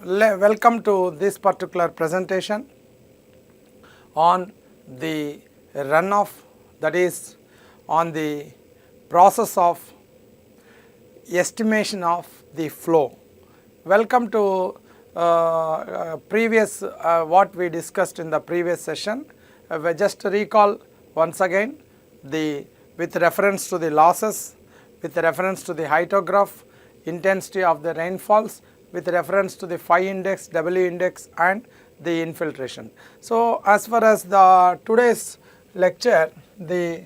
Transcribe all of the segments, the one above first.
welcome to this particular presentation on the runoff, that is on the process of estimation of the flow. Welcome to previous what we discussed in the previous session. Just to recall once again, with reference to the losses, with reference to the hydrograph, intensity of the rainfalls, with reference to the phi index, W index and the infiltration. So, as far as the today's lecture, the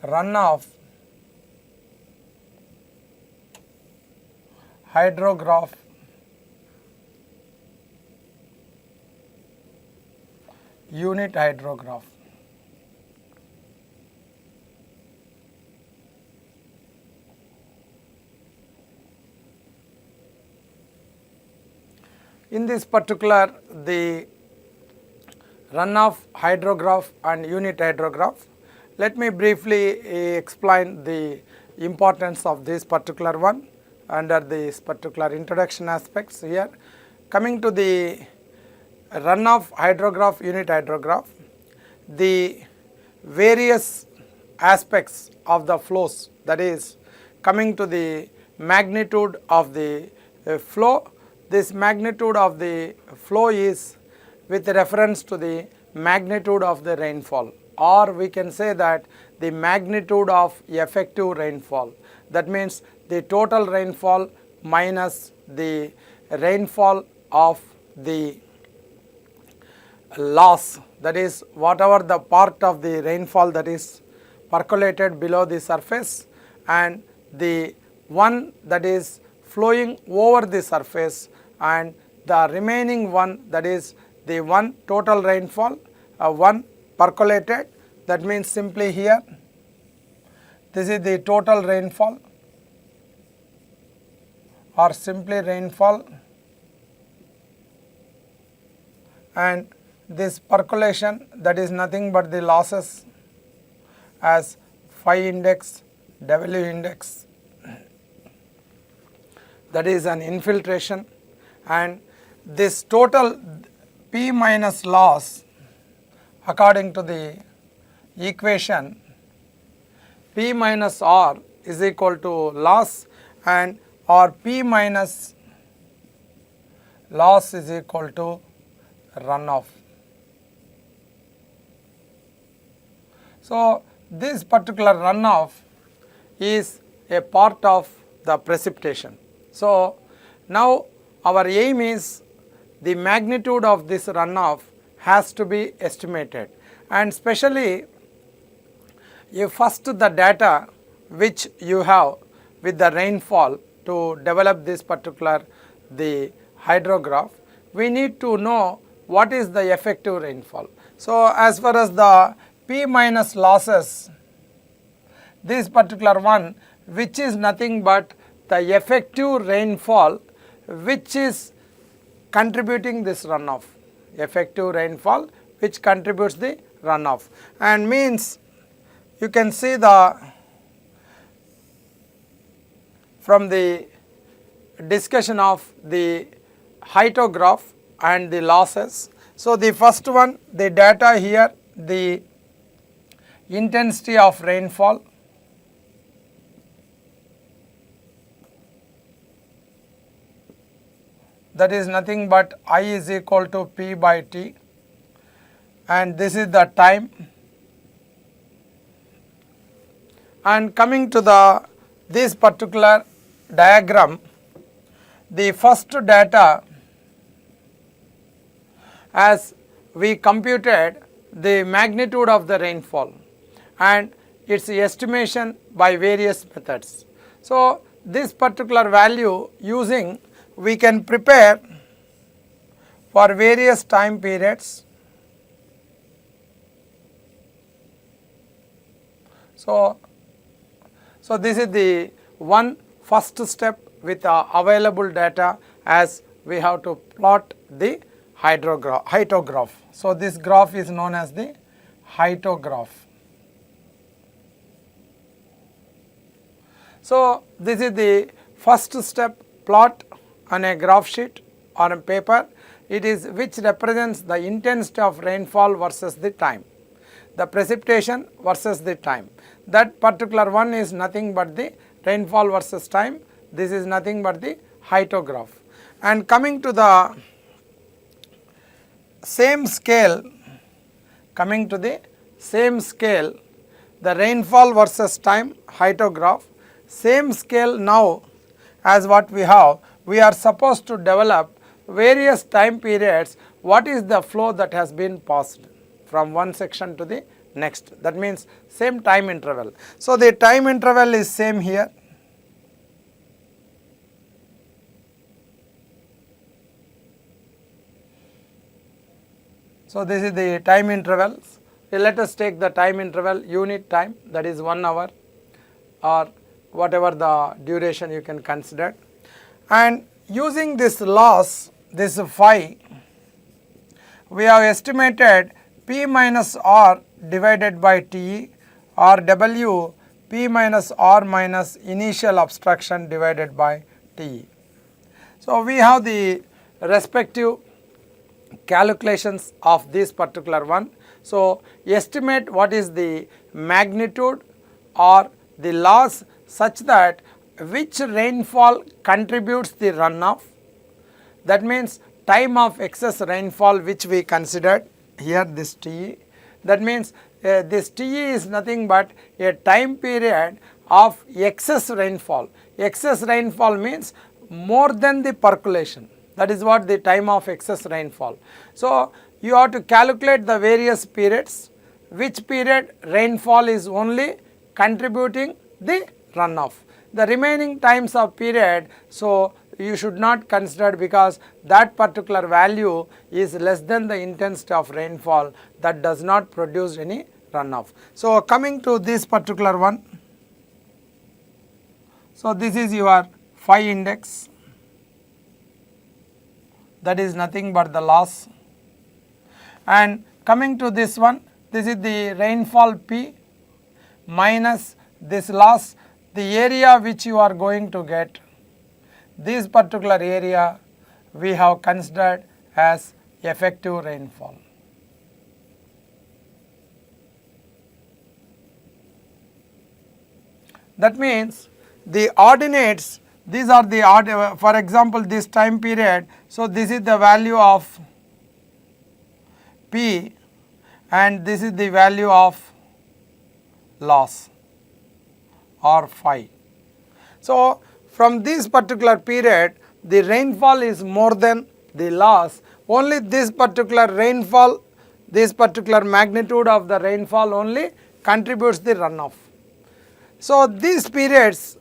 runoff, hydrograph, unit hydrograph. In this particular, the runoff, hydrograph and unit hydrograph, let me briefly explain the importance of this particular one under this particular introduction aspects here. Coming to the runoff, hydrograph, unit hydrograph, the various aspects of the flows, that is coming to the magnitude of the flow. This magnitude of the flow is with reference to the magnitude of the rainfall, or we can say that the magnitude of effective rainfall. That means the total rainfall minus the rainfall of the loss, that is whatever the part of the rainfall that is percolated below the surface and the one that is flowing over the surface, and the remaining one, that is the one total rainfall, one percolated. That means simply here this is the total rainfall or simply rainfall, and this percolation, that is nothing but the losses as phi index, W index, that is an infiltration, and this total P minus loss according to the equation P minus R is equal to loss, and or P minus loss is equal to runoff. So, this particular runoff is a part of the precipitation. So, now our aim is the magnitude of this runoff has to be estimated, and especially if first the data which you have with the rainfall to develop this particular the hydrograph, we need to know what is the effective rainfall. So, as far as the P minus losses, this particular one which is nothing but the effective rainfall which is contributing this runoff, effective rainfall which contributes the runoff, and means you can see the from the discussion of the hydrograph and the losses. So, the first one, the data here, the intensity of rainfall, that is nothing but I is equal to P by T, and this is the time. And coming to the this particular diagram, the first data as we computed the magnitude of the rainfall and its estimation by various methods. So, this particular value using we can prepare for various time periods. So, this is the one first step with available data as we have to plot the hydrograph. So, this graph is known as the hydrograph. So, this is the first step plot on a graph sheet or a paper, it is which represents the intensity of rainfall versus the time, the precipitation versus the time. That particular one is nothing but the rainfall versus time. This is nothing but the hydrograph. And coming to the same scale, the rainfall versus time hydrograph, same scale now as what we have, we are supposed to develop various time periods, what is the flow that has been passed from one section to the next. That means same time interval. So, the time interval is same here. So, this is the time intervals. Let us take the time interval unit time, that is 1 hour or whatever the duration you can consider, and using this loss, this phi, we have estimated P minus R divided by T or W P minus R minus initial obstruction divided by T. So, we have the respective calculations of this particular one. So, estimate what is the magnitude or the loss such that which rainfall contributes the runoff. That means time of excess rainfall which we considered here, this TE. That means this TE is nothing but a time period of excess rainfall. Excess rainfall means more than the percolation. That is what the time of excess rainfall. So, you have to calculate the various periods, which period rainfall is only contributing the runoff. The remaining times of period, so you should not consider because that particular value is less than the intensity of rainfall, that does not produce any runoff. So, coming to this particular one, so this is your phi index, that is nothing but the loss, and coming to this one, this is the rainfall P minus this loss, the area which you are going to get, this particular area we have considered as effective rainfall. That means the ordinates, these are the for example this time period, so this is the value of P and this is the value of loss or phi. So, from this particular period the rainfall is more than the loss, only this particular rainfall, this particular magnitude of the rainfall only contributes the runoff. So, these periods,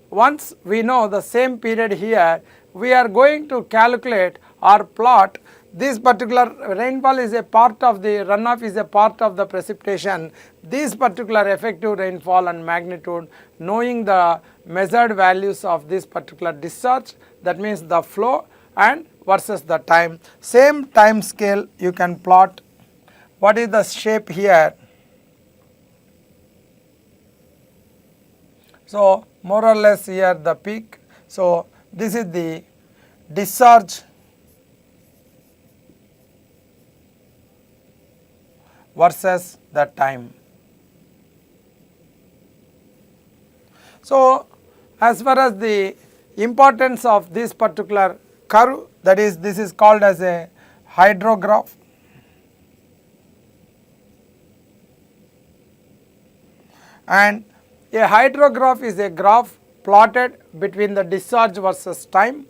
once we know the same period here, we are going to calculate or plot. This particular rainfall is a part of the runoff, is a part of the precipitation. This particular effective rainfall and magnitude, knowing the measured values of this particular discharge, that means the flow and versus the time. Same time scale you can plot. What is the shape here? So, more or less here the peak. So, this is the discharge versus the time. So, as far as the importance of this particular curve, that is, this is called as a hydrograph. And a hydrograph is a graph plotted between the discharge versus time.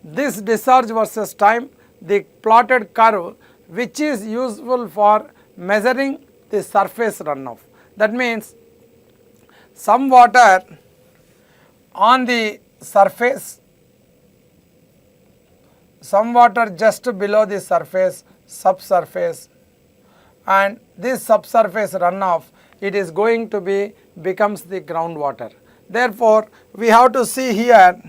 This discharge versus time, the plotted curve which is useful for measuring the surface runoff. That means some water on the surface, some water just below the surface, subsurface, and this subsurface runoff, it is going to be becomes the groundwater. Therefore, we have to see here,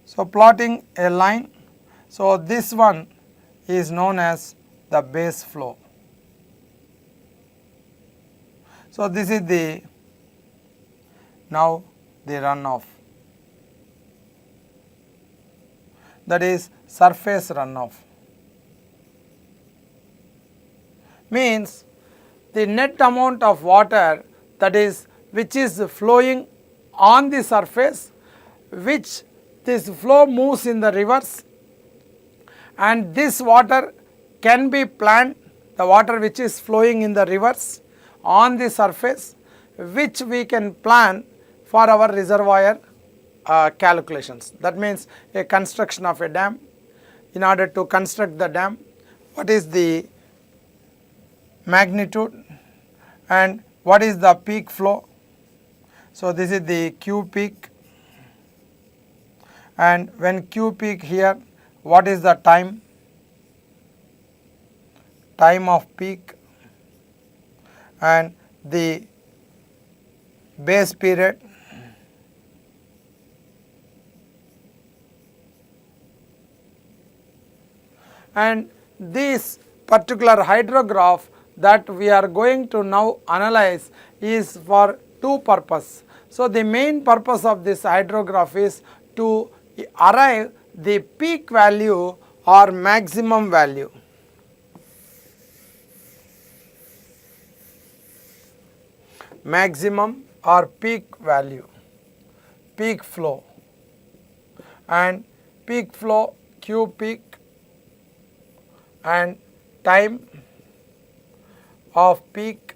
so plotting a line, so this one is known as the base flow. So, this is the now the runoff. that is surface runoff. Means the net amount of water that is which is flowing on the surface, which this flow moves in the rivers, and this water can be planned, the water which is flowing in the rivers on the surface, which we can plan for our reservoir calculations. That means a construction of a dam. In order to construct the dam, what is the magnitude and what is the peak flow? So this is the Q peak, and when Q peak here, what is the time of peak, and the base period, and this particular hydrograph that we are going to now analyze is for two purposes. So the main purpose of this hydrograph is to arrive the peak value or maximum value. Maximum or peak value, peak flow, and peak flow Q peak, and time of peak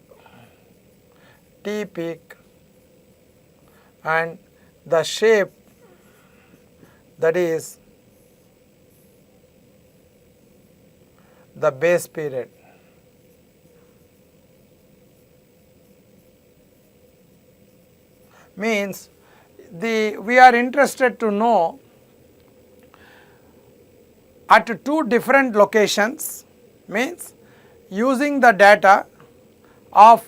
T peak, and the shape, that is the base period. Means we are interested to know at two different locations, means using the data of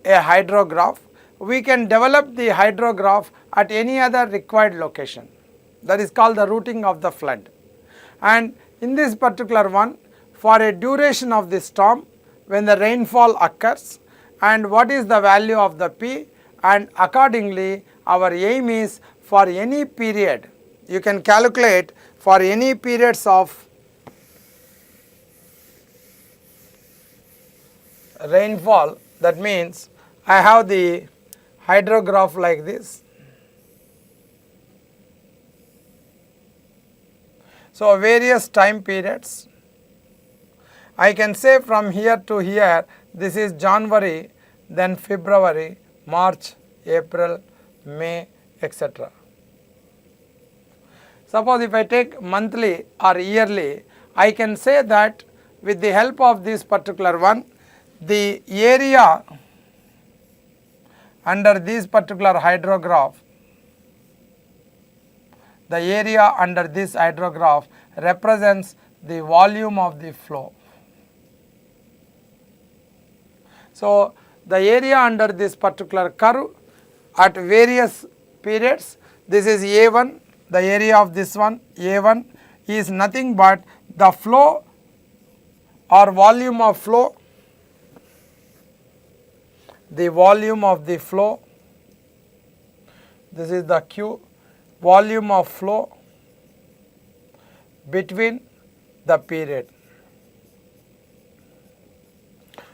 a hydrograph, we can develop the hydrograph at any other required location. That is called the routing of the flood. And in this particular one, for a duration of the storm, when the rainfall occurs, and what is the value of the P, and accordingly our aim is for any period, you can calculate for any periods of rainfall. That means I have the hydrograph like this. So various time periods, I can say from here to here, this is January, then February, March, April, May, etc. Suppose if I take monthly or yearly, I can say that with the help of this particular one, the area under this particular hydrograph, the area under this hydrograph represents the volume of the flow. So the area under this particular curve at various periods, this is A1, the area of this one A1 is nothing but the flow or volume of flow, the volume of the flow, this is the Q, volume of flow between the period.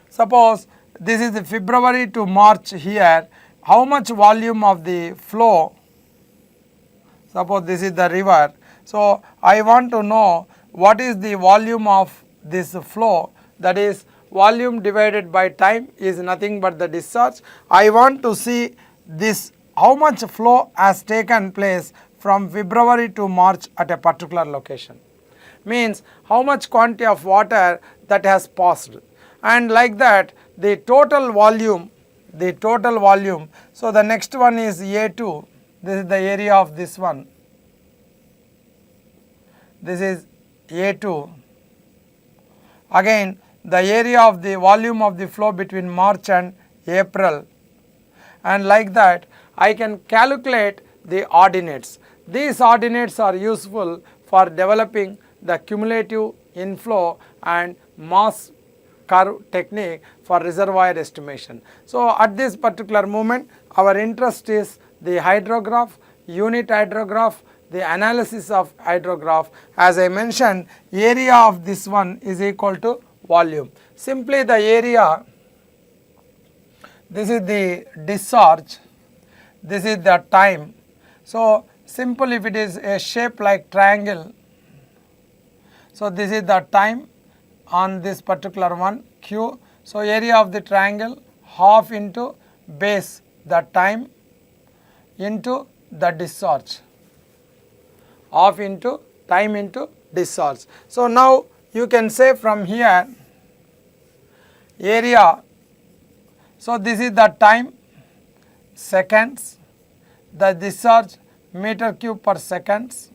Suppose this is the February to March here, how much volume of the flow, suppose this is the river, so I want to know what is the volume of this flow, that is volume divided by time is nothing but the discharge. I want to see this how much flow has taken place from February to March at a particular location, means how much quantity of water that has passed, and like that the total volume, so the next one is A2, this is the area of this one, this is A2, again the area of the volume of the flow between March and April, and like that I can calculate the ordinates. These ordinates are useful for developing the cumulative inflow and mass curve technique for reservoir estimation. So at this particular moment our interest is the hydrograph, unit hydrograph, the analysis of hydrograph. As I mentioned, area of this one is equal to volume. Simply the area, this is the discharge, this is the time. So simple, if it is a shape like triangle, so this is the time on this particular one Q. So area of the triangle half into base the time into the discharge, half into time into discharge. So now you can say from here area, so this is the time seconds, the discharge meter cube per seconds.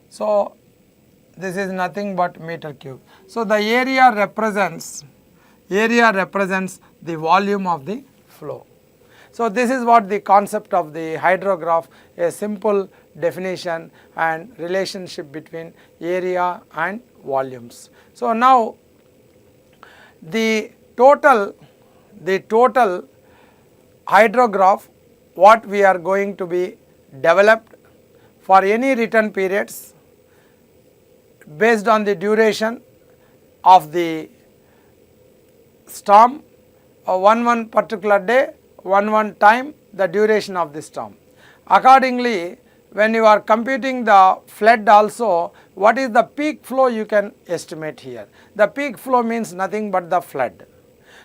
So this is nothing but meter cube. So the area represents the volume of the flow. So this is what the concept of the hydrograph, a simple definition and relationship between area and volumes. So now the total hydrograph what we are going to be developed for any written periods based on the duration of the storm, one particular day, one time, the duration of the storm. Accordingly, when you are computing the flood also, what is the peak flow you can estimate here. The peak flow means nothing but the flood.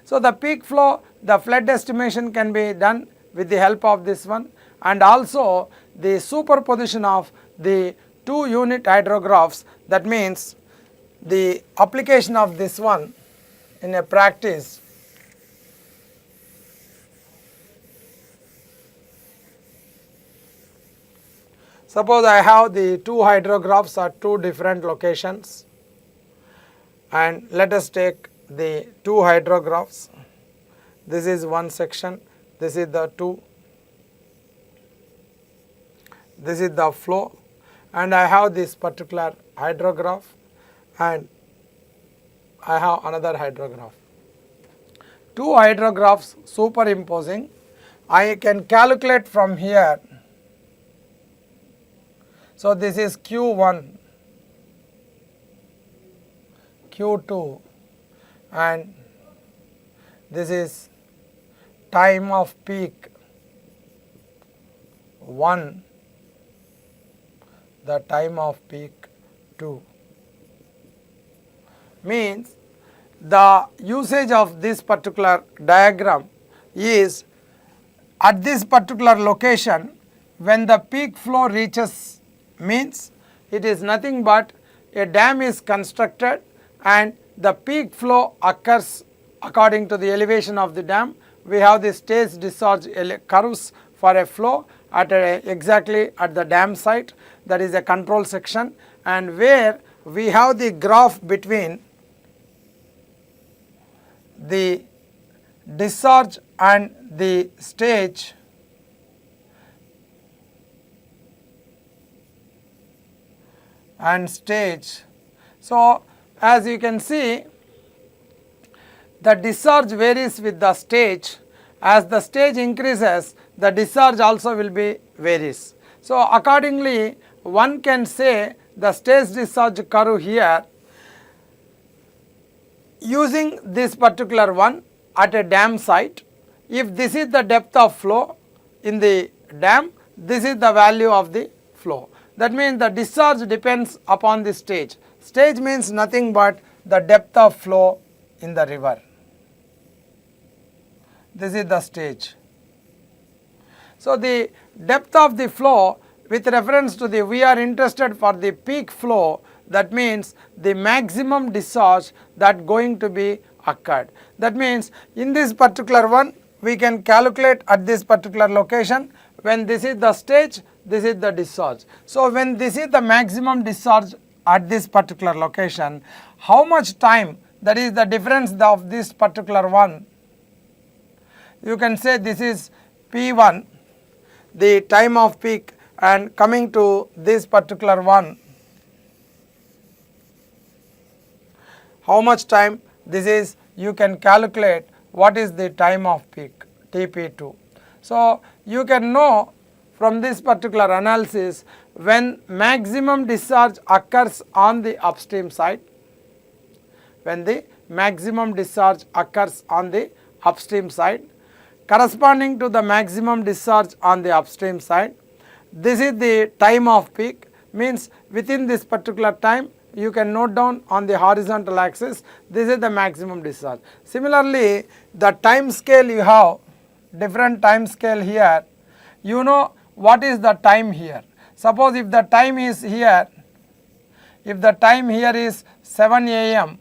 So the peak flow, the flood estimation can be done with the help of this one, and also the superposition of the 2 unit hydrographs. That means the application of this one in a practice. Suppose I have the 2 hydrographs at 2 different locations, and let us take the 2 hydrographs. This is one section, this is the 2, this is the flow, and I have this particular hydrograph and I have another hydrograph. 2 hydrographs superimposing, I can calculate from here. So this is Q1, Q2, and this is time of peak 1, the time of peak 2. Means the usage of this particular diagram is at this particular location when the peak flow reaches, means it is nothing but a dam is constructed and the peak flow occurs according to the elevation of the dam. We have the stage discharge curves for a flow at exactly at the dam site, that is a control section, and where we have the graph between the discharge and the stage So as you can see, the discharge varies with the stage. As the stage increases, the discharge also will be varies. So accordingly, one can say the stage discharge curve here using this particular one at a dam site. If this is the depth of flow in the dam, this is the value of the flow. That means the discharge depends upon the stage. Stage means nothing but the depth of flow in the river. This is the stage. So the depth of the flow with reference to the, we are interested for the peak flow, that means the maximum discharge that going to be occurred. That means in this particular one we can calculate at this particular location when this is the stage, this is the discharge. So when this is the maximum discharge at this particular location, how much time, that is the difference of this particular one, you can say this is P1, the time of peak, and coming to this particular one, how much time this is, you can calculate what is the time of peak, TP2. So you can know from this particular analysis when maximum discharge occurs on the upstream side, when the maximum discharge occurs on the upstream side, corresponding to the maximum discharge on the upstream side, this is the time of peak, means within this particular time you can note down on the horizontal axis, this is the maximum discharge. Similarly, the time scale you have different time scale here, you know what is the time here. Suppose if the time is here, if the time here is 7 AM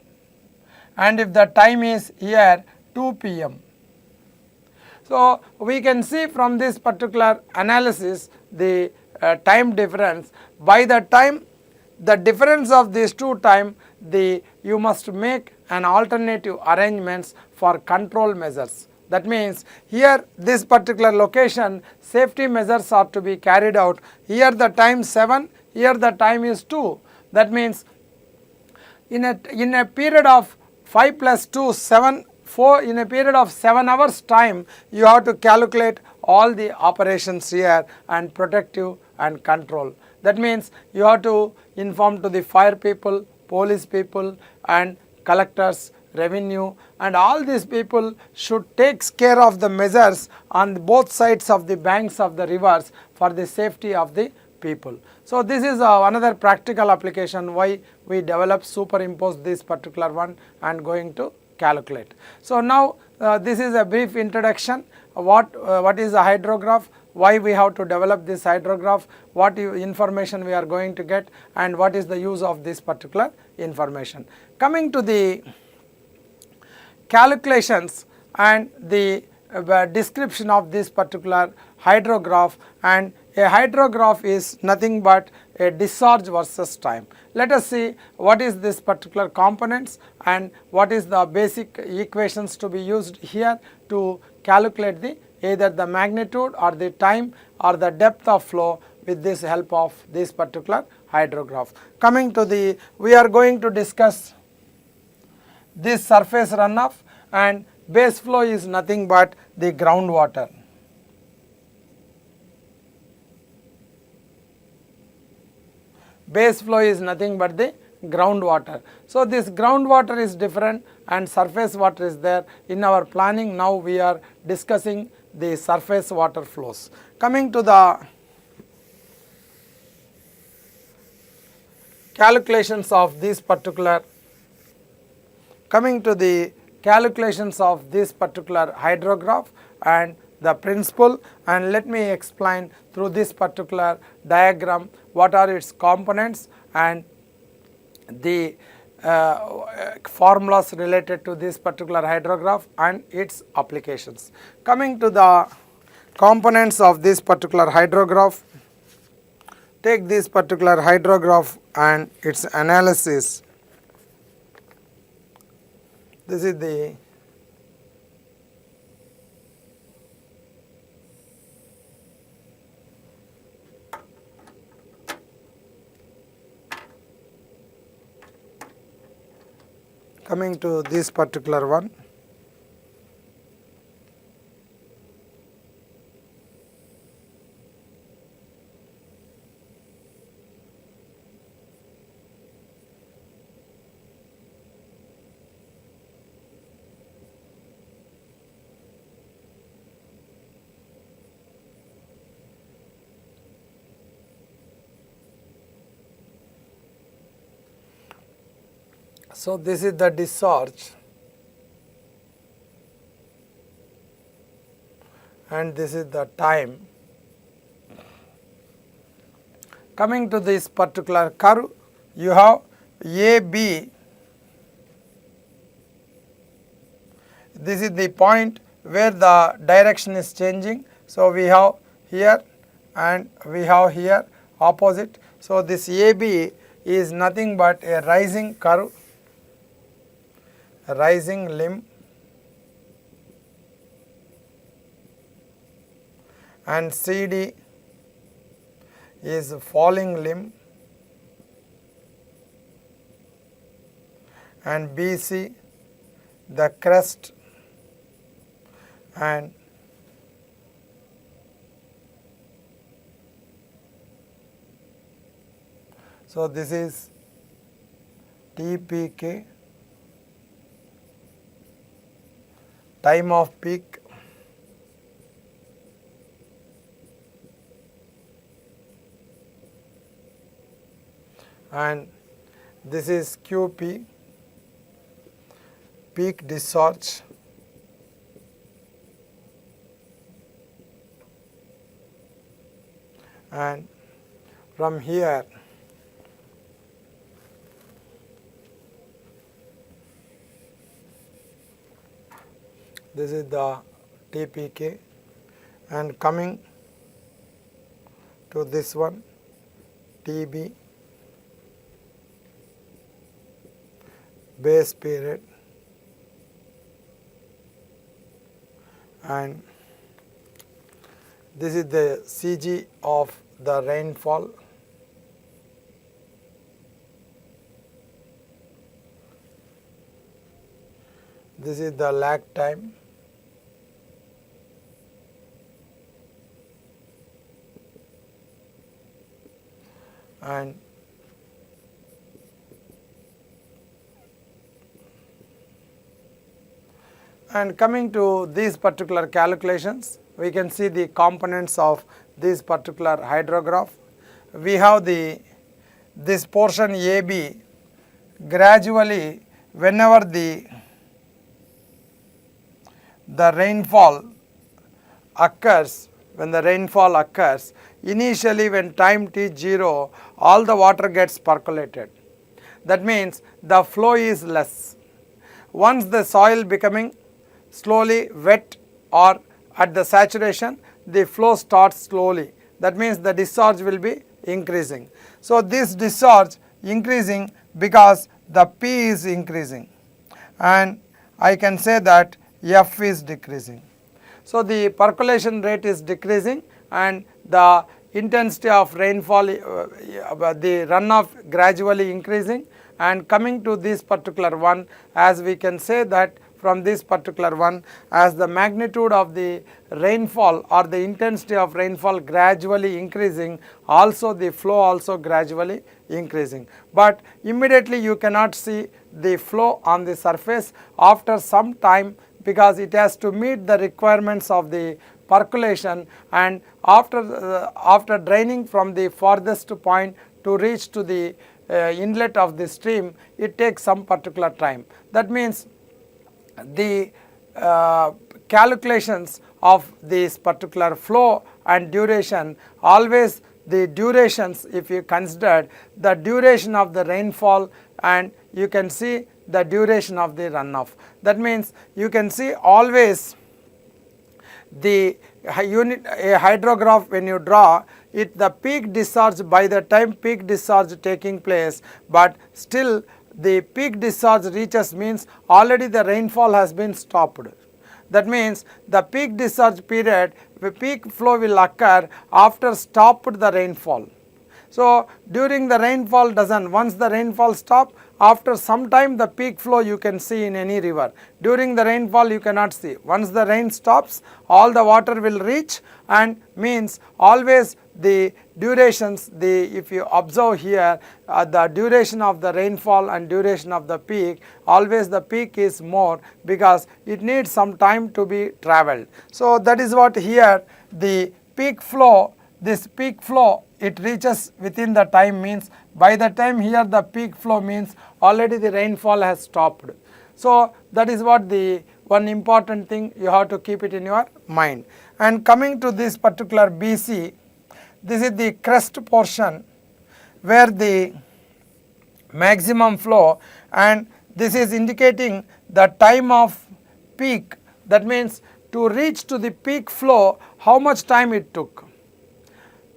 and if the time is here 2 PM. So, we can see from this particular analysis the time difference. By the time the difference of these two time, you must make an alternative arrangements for control measures. That means here this particular location safety measures are to be carried out. Here the time 7, here the time is 2. That means in a period of 5 plus 2, 7, 4, in a period of 7 hours time, you have to calculate all the operations here and protective and control. That means you have to inform to the fire people, police people and collectors, revenue, and all these people should take care of the measures on both sides of the banks of the rivers for the safety of the people. So, this is another practical application why we develop superimpose this particular one and going to calculate. So, now this is a brief introduction what is a hydrograph, why we have to develop this hydrograph, what information we are going to get and what is the use of this particular information. Coming to the calculations and the description of this particular hydrograph, and a hydrograph is nothing but a discharge versus time. Let us see what is this particular components and what is the basic equations to be used here to calculate the either the magnitude or the time or the depth of flow with this help of this particular hydrograph. Coming to the, we are going to discuss this surface runoff, and base flow is nothing but the groundwater. Base flow is nothing but the groundwater. So, this groundwater is different and surface water is there. In our planning now we are discussing the surface water flows. Coming to the calculations of this particular hydrograph and the principle, and let me explain through this particular diagram what are its components and the formulas related to this particular hydrograph and its applications. Coming to the components of this particular hydrograph, take this particular hydrograph and its analysis. This is the coming to this particular one. So, this is the discharge and this is the time. Coming to this particular curve, you have AB, this is the point where the direction is changing. So, we have here and we have here opposite. So, this AB is nothing but a rising curve, a rising limb, and CD is falling limb, and BC the crest, and So, this is TPK, time of peak, and this is QP, peak discharge, and from here this is the TPK, and coming to this one TB, base period, and this is the CG of the rainfall, this is the lag time, and coming to these particular calculations, we can see the components of this particular hydrograph. We have this portion AB gradually whenever the rainfall occurs, when the rainfall occurs, initially when time t0, all the water gets percolated. That means the flow is less. Once the soil becoming slowly wet or at the saturation, the flow starts slowly. That means the discharge will be increasing. So, this discharge increasing because the P is increasing, and I can say that F is decreasing. So, the percolation rate is decreasing and the intensity of rainfall, the runoff gradually increasing, and coming to this particular one, as we can say that from this particular one, as the magnitude of the rainfall or the intensity of rainfall gradually increasing, also the flow also gradually increasing. But immediately you cannot see the flow on the surface. After some time, because it has to meet the requirements of the percolation, and after draining from the farthest point to reach to the inlet of the stream, it takes some particular time. That means the calculations of this particular flow and duration, always the durations, if you consider the duration of the rainfall, and you can see the duration of the runoff. That means you can see always the unit hydrograph when you draw it, the peak discharge, by the time peak discharge taking place, but still the peak discharge reaches means already the rainfall has been stopped. That means the peak discharge period, the peak flow will occur after stopped the rainfall. So, during the rainfall doesn't, once the rainfall stop, after some time the peak flow you can see in any river. During the rainfall you cannot see. Once the rain stops, all the water will reach, and means always the durations, if you observe here, the duration of the rainfall and duration of the peak, always the peak is more because it needs some time to be travelled. So, that is what here the peak flow, this peak flow it reaches within the time, means by the time here the peak flow means already the rainfall has stopped. So, that is what the one important thing you have to keep it in your mind. And coming to this particular BC, this is the crest portion where the maximum flow, and this is indicating the time of peak. That means to reach to the peak flow, how much time it took.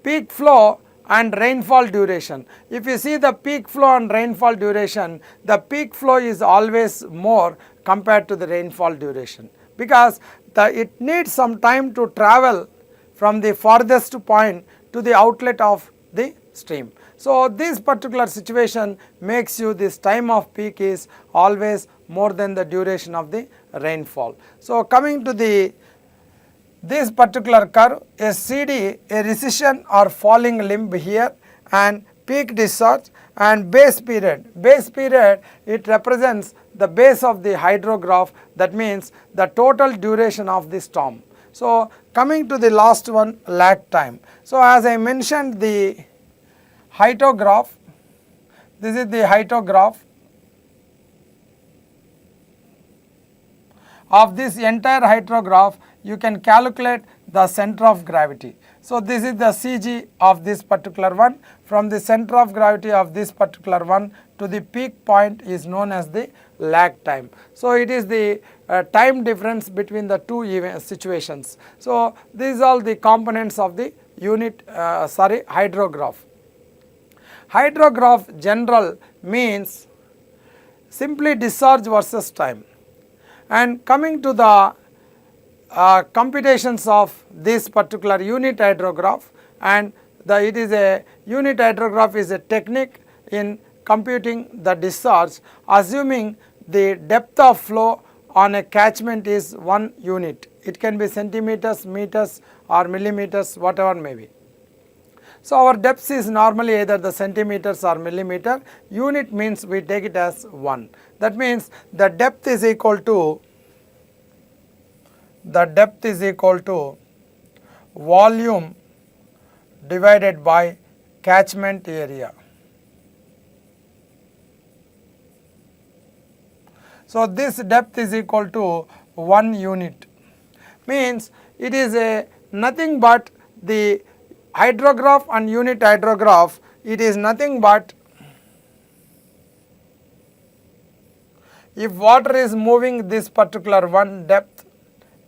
Peak flow and rainfall duration. If you see the peak flow and rainfall duration, the peak flow is always more compared to the rainfall duration, because it needs some time to travel from the farthest point to the outlet of the stream. So, this particular situation makes you this time of peak is always more than the duration of the rainfall. So, coming to this particular curve, a CD, a recession or falling limb here, and peak discharge, and base period. Base period, it represents the base of the hydrograph, that means the total duration of the storm. So, coming to the last one, lag time. So, as I mentioned, the hydrograph, this is the hydrograph of this entire hydrograph. You can calculate the center of gravity. So, this is the CG of this particular one. From the center of gravity of this particular one to the peak point is known as the lag time. So, it is the time difference between the two situations. So, these are all the components of the hydrograph. Hydrograph general means simply discharge versus time. And coming to the computations of this particular unit hydrograph, and it is a unit hydrograph is a technique in computing the discharge, assuming the depth of flow on a catchment is 1 unit. It can be centimeters, meters or millimeters, whatever may be. So, our depth is normally either the centimeters or millimeter. Unit means we take it as 1. That means the depth is equal to volume divided by catchment area. So, this depth is equal to 1 unit, means it is a nothing but the hydrograph and unit hydrograph, it is nothing but if water is moving this particular one depth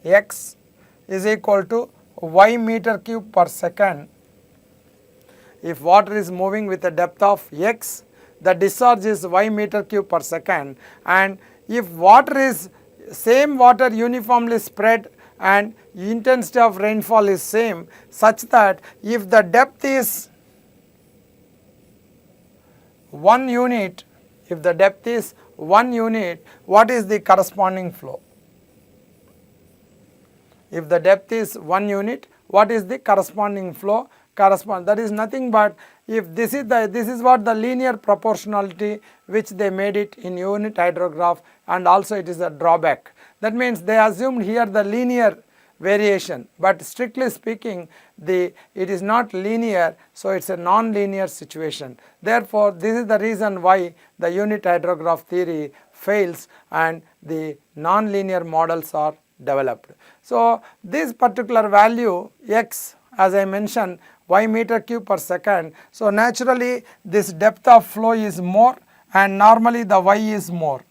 x is equal to y meter cube per second. If water is moving with a depth of x, the discharge is y meter cube per second, and if water is same water uniformly spread and intensity of rainfall is same, such that if the depth is 1 unit, what is the corresponding flow? If the depth is 1 unit, what is the corresponding flow? That is nothing but if this is what the linear proportionality which they made it in unit hydrograph, and also it is a drawback. That means they assumed here the linear variation, but strictly speaking it is not linear, so it is a non-linear situation. Therefore, this is the reason why the unit hydrograph theory fails and the non-linear models are developed. So, this particular value x, as I mentioned, y meter cube per second. So, naturally this depth of flow is more, and normally the y is more.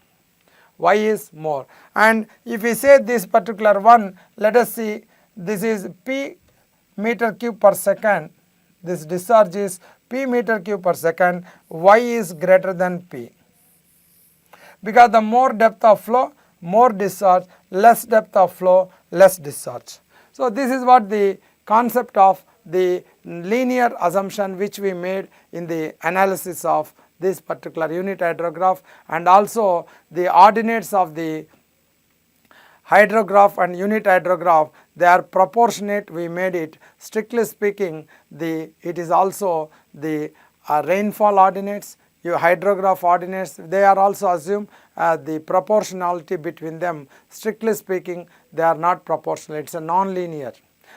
And if we say this particular one, let us see, this is p meter cube per second, this discharge is p meter cube per second, y is greater than p, because the more depth of flow, more discharge, less depth of flow, less discharge. So, this is what the concept of the linear assumption which we made in the analysis of this particular unit hydrograph, and also the ordinates of the hydrograph and unit hydrograph, they are proportionate. We made it, strictly speaking, it is also the rainfall ordinates, your hydrograph ordinates, they are also assumed the proportionality between them. Strictly speaking, they are not proportional, it is a non-linear.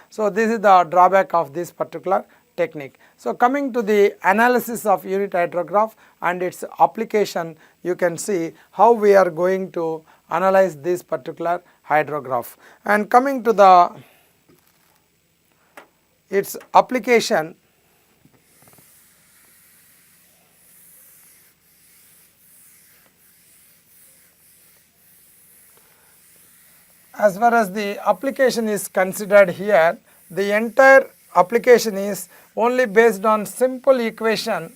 So, this is the drawback of this particular technique. So, coming to the analysis of unit hydrograph and its application, you can see how we are going to analyze this particular hydrograph. And coming to its application, as far as the application is considered here, the entire application is only based on simple equation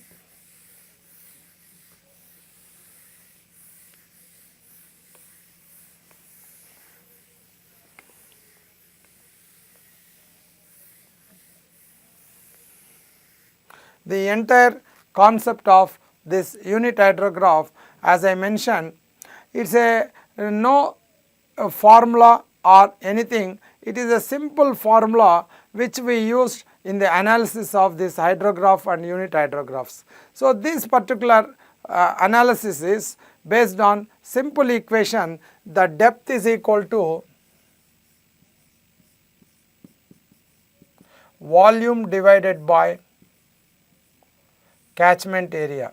the entire concept of this unit hydrograph, as I mentioned, it is no formula or anything, it is a simple formula which we used in the analysis of this hydrograph and unit hydrographs. So, this particular analysis is based on simple equation, the depth is equal to volume divided by catchment area.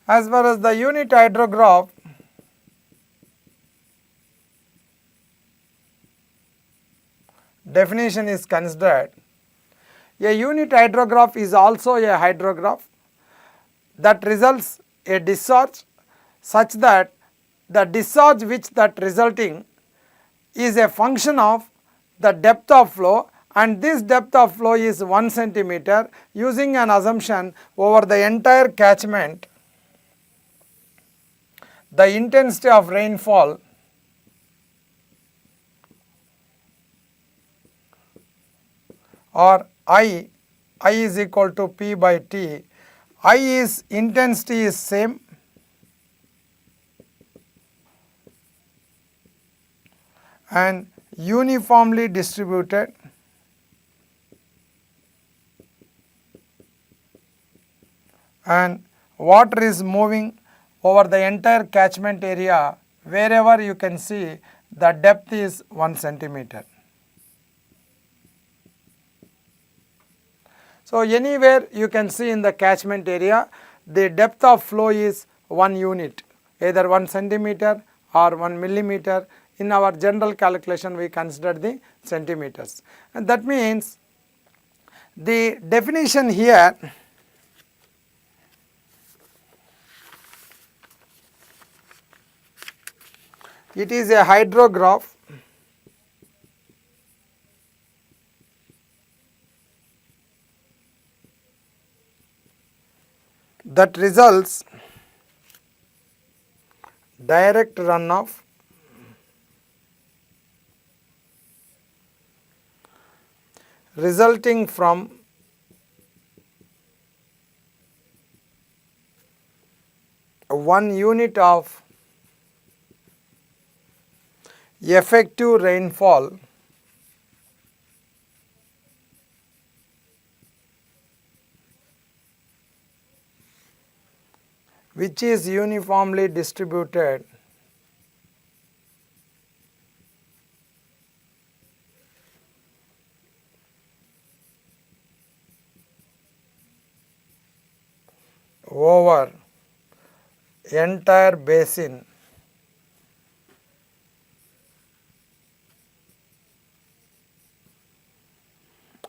As far as the unit hydrograph, definition is considered, a unit hydrograph is also a hydrograph that results a discharge such that the discharge which that resulting is a function of the depth of flow, and this depth of flow is 1 centimeter, using an assumption over the entire catchment the intensity of rainfall or I is equal to P by T. I is intensity is same, and uniformly distributed, and water is moving over the entire catchment area. Wherever you can see the depth is 1 centimeter. So, anywhere you can see in the catchment area the depth of flow is 1 unit, either 1 centimeter or 1 millimeter. In our general calculation we consider the centimeters, and that means the definition here it is a hydrograph that results direct runoff resulting from one unit of effective rainfall which is uniformly distributed over entire basin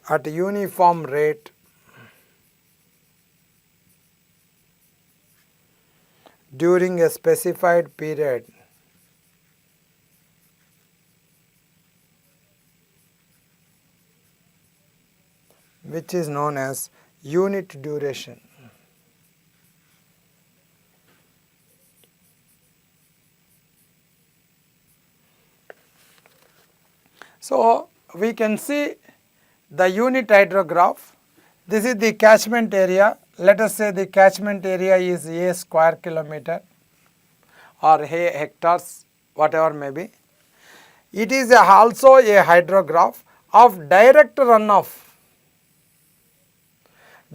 at uniform rate during a specified period which is known as unit duration. So, we can see the unit hydrograph. This is the catchment area. Let us say the catchment area is a square kilometer or hectares, whatever may be. It is also a hydrograph of direct runoff.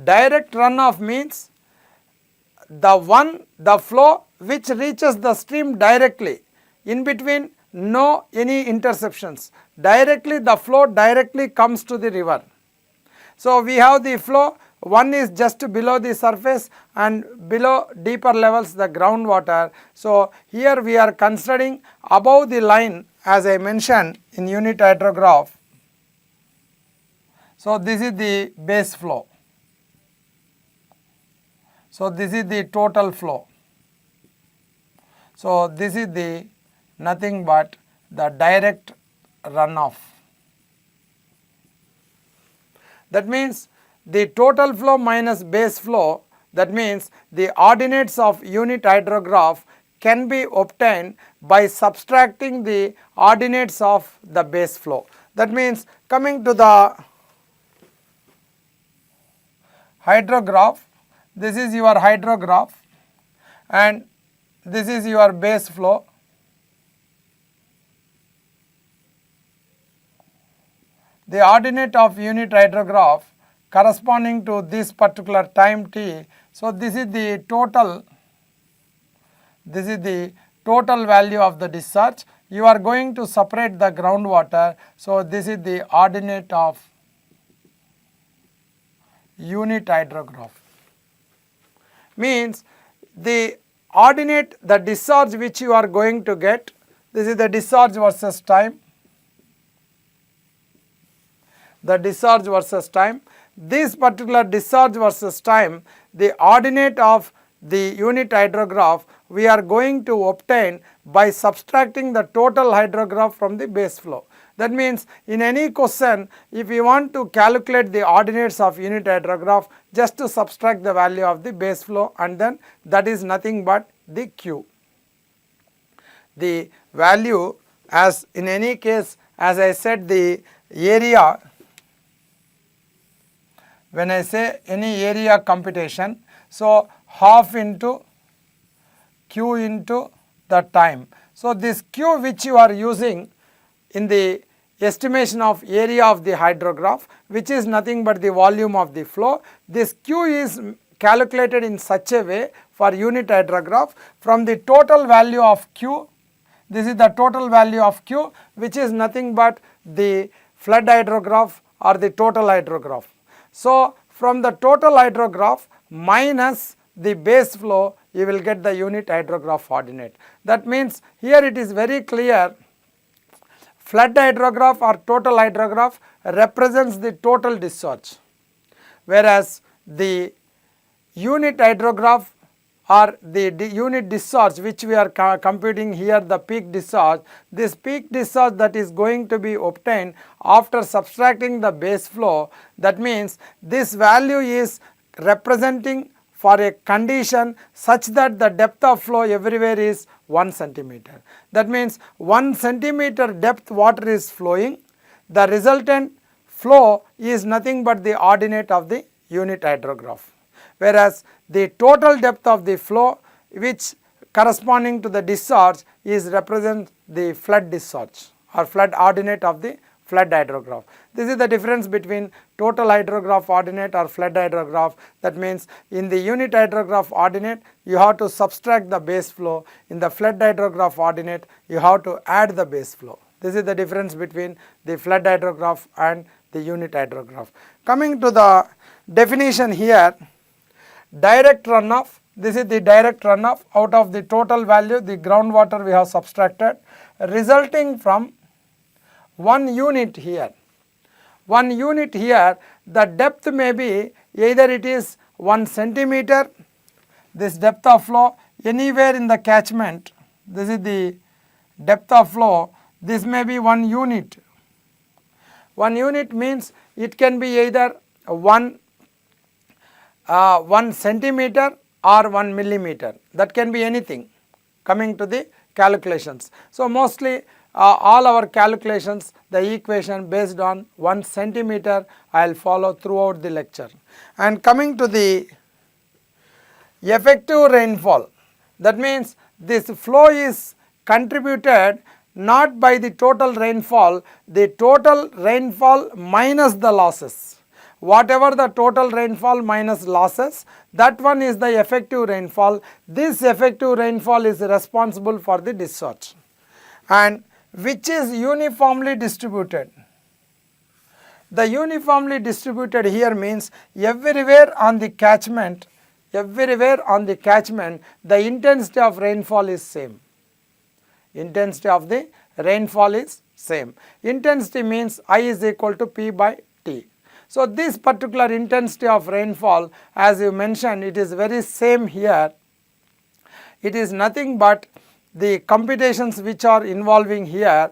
Direct runoff means the flow which reaches the stream directly, in between no any interceptions, directly the flow directly comes to the river. So, we have the flow, one is just below the surface and below deeper levels the groundwater. So, here we are considering above the line, as I mentioned in unit hydrograph. So, this is the base flow. So, this is the total flow. So, this is the nothing but the direct runoff. That means the total flow minus base flow, that means the ordinates of unit hydrograph can be obtained by subtracting the ordinates of the base flow. That means coming to the hydrograph, this is your hydrograph and this is your base flow. the ordinate of unit hydrograph corresponding to this particular time t. So, this is the total value of the discharge. You are going to separate the groundwater. So, this is the ordinate of unit hydrograph. Means the ordinate, the discharge which you are going to get, this is the discharge versus time, the discharge versus time. This particular discharge versus time, the ordinate of the unit hydrograph we are going to obtain by subtracting the total hydrograph from the base flow. That means in any question, if you want to calculate the ordinates of unit hydrograph, just to subtract the value of the base flow, and then that is nothing but the Q. The value, as in any case, as I said, the area, when I say any area computation, so half into Q into the time. So, this Q which you are using in the estimation of area of the hydrograph, which is nothing but the volume of the flow, this Q is calculated in such a way for unit hydrograph from the total value of Q. This is the total value of Q, which is nothing but the flood hydrograph or the total hydrograph. So, from the total hydrograph minus the base flow, you will get the unit hydrograph ordinate. That means here it is very clear, flood hydrograph or total hydrograph represents the total discharge, whereas the unit hydrograph or the unit discharge which we are computing here, the peak discharge, this peak discharge that is going to be obtained after subtracting the base flow. That means this value is representing for a condition such that the depth of flow everywhere is 1 centimeter. That means 1 centimeter depth water is flowing, the resultant flow is nothing but the ordinate of the unit hydrograph, whereas the total depth of the flow which corresponding to the discharge is represent the flood discharge or flood ordinate of the flood hydrograph. This is the difference between total hydrograph ordinate or flood hydrograph. That means in the unit hydrograph ordinate you have to subtract the base flow, in the flood hydrograph ordinate you have to add the base flow. This is the difference between the flood hydrograph and the unit hydrograph. Coming to the definition here, direct runoff, this is the direct runoff out of the total value, the groundwater we have subtracted, resulting from 1 unit here. 1 unit here, the depth may be either it is 1 centimeter, this depth of flow anywhere in the catchment, this is the depth of flow, this may be 1 unit. 1 unit means it can be either 1 centimeter or 1 millimeter, that can be anything coming to the calculations. So, mostly all our calculations, the equation based on 1 centimeter I will follow throughout the lecture. And coming to the effective rainfall, that means this flow is contributed not by the total rainfall, the total rainfall minus the losses. Whatever the total rainfall minus losses, that one is the effective rainfall. This effective rainfall is responsible for the discharge, and which is uniformly distributed. The uniformly distributed here means everywhere on the catchment, the intensity of rainfall is same. Intensity of the rainfall is same. Intensity means I is equal to P by T. So, this particular intensity of rainfall, as you mentioned, it is very same here. It is nothing but the computations which are involving here.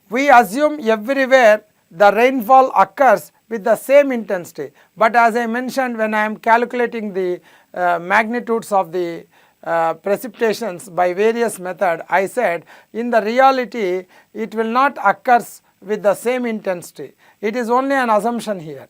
We assume everywhere the rainfall occurs with the same intensity, but as I mentioned, when I am calculating the magnitudes of the precipitations by various method, I said in the reality it will not occur with the same intensity. It is only an assumption here.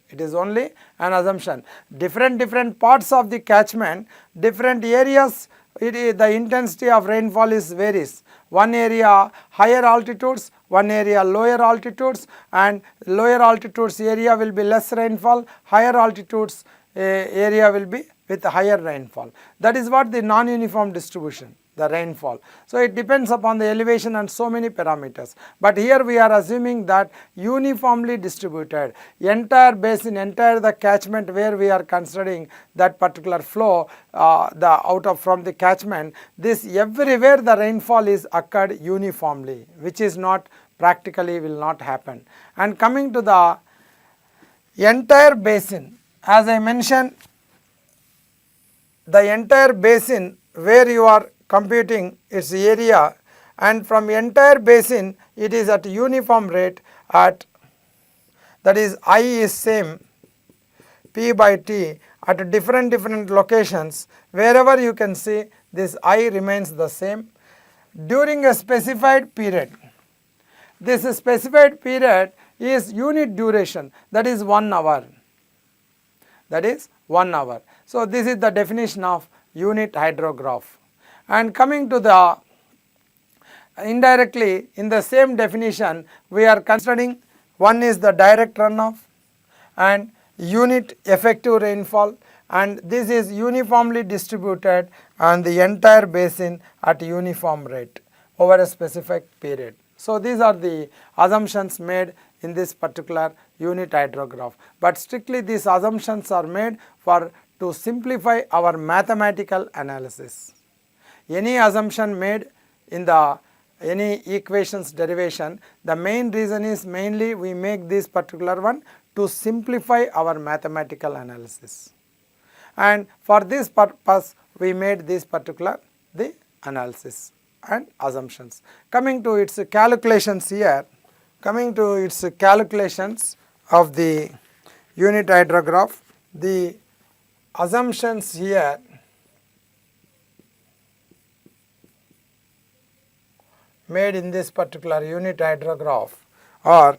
It is only an assumption. Different parts of the catchment, different areas the intensity of rainfall varies. One area higher altitudes, one area lower altitudes, and lower altitudes area will be less rainfall, higher altitudes area will be with higher rainfall. That is what the non-uniform distribution, the rainfall. So it depends upon the elevation and so many parameters. But here we are assuming that uniformly distributed, entire basin, entire the catchment where we are considering that particular flow from the catchment, this everywhere the rainfall is occurred uniformly, which is not practically will not happen. And coming to the entire basin, as I mentioned, the entire basin where you are computing its area, and from entire basin it is at uniform rate at, that is I is same P by T at different locations. Wherever you can see this I remains the same during a specified period. This specified period is unit duration, that is 1 hour. That is 1 hour. So this is the definition of unit hydrograph. And coming to the indirectly in the same definition, we are considering one is the direct runoff and unit effective rainfall, and this is uniformly distributed on the entire basin at uniform rate over a specific period. So these are the assumptions made in this particular unit hydrograph, but strictly these assumptions are made to simplify our mathematical analysis. Any assumption made in the any equations derivation, the main reason is mainly we make this particular one to simplify our mathematical analysis, and for this purpose we made this particular the analysis and assumptions. Coming to its calculations here, coming to its calculations of the unit hydrograph, the assumptions here made in this particular unit hydrograph are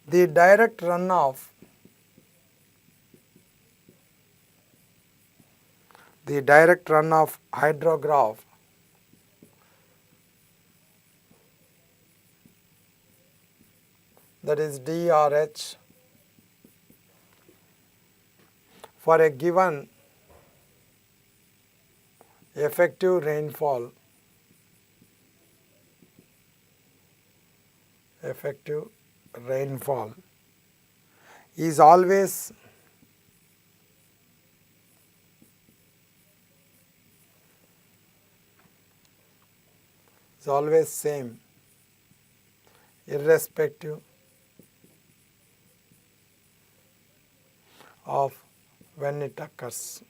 the direct runoff, hydrograph that is DRH for a given effective rainfall is always same irrespective of when it occurs.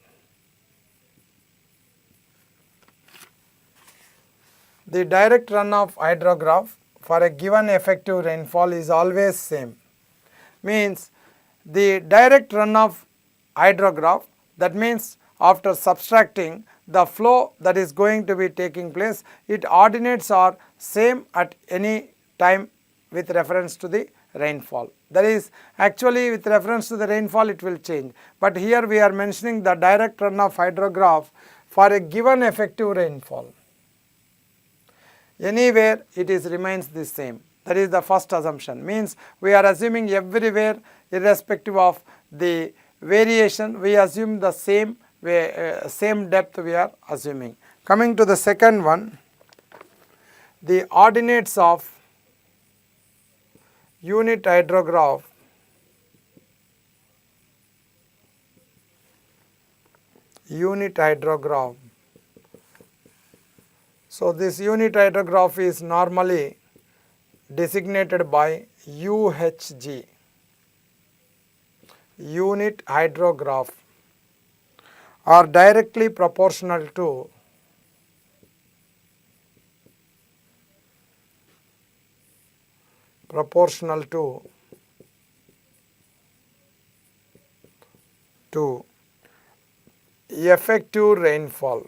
The direct runoff hydrograph for a given effective rainfall is always same. Means the direct runoff hydrograph, that means after subtracting the flow that is going to be taking place, its ordinates are same at any time with reference to the rainfall. That is actually with reference to the rainfall it will change, but here we are mentioning the direct runoff hydrograph for a given effective rainfall. Anywhere it remains the same. That is the first assumption. Means we are assuming everywhere irrespective of the variation, we assume the same same depth we are assuming. Coming to the second one, the ordinates of unit hydrograph So this unit hydrograph is normally designated by UHG, unit hydrograph, are directly proportional to effective rainfall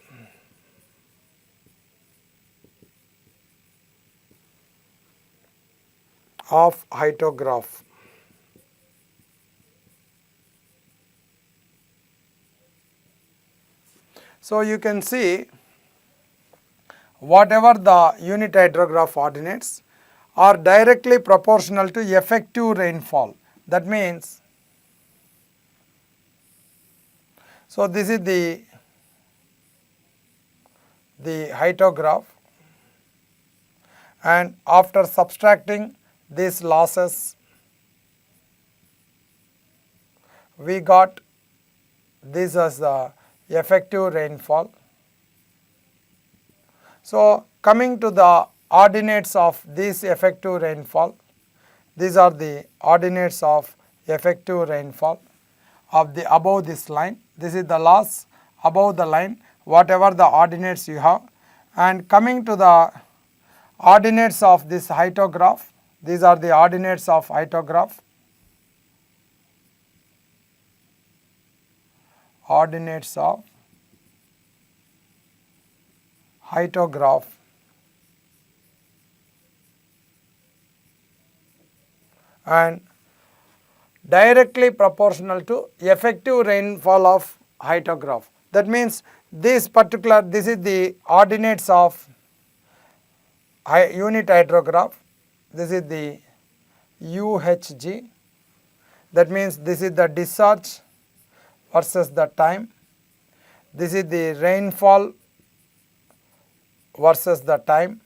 of hydrograph. So you can see whatever the unit hydrograph ordinates are directly proportional to effective rainfall. That means, so this is the hydrograph, and after subtracting these losses we got this as the effective rainfall. So coming to the ordinates of this effective rainfall, these are the ordinates of effective rainfall of the above this line. This is the loss above the line, whatever the ordinates you have. And coming to the ordinates of this hydrograph, these are the ordinates of hydrograph. Ordinates of hydrograph. And directly proportional to effective rainfall of hydrograph. That means this is the ordinates of unit hydrograph. This is the UHG. That means this is the discharge versus the time. This is the rainfall versus the time.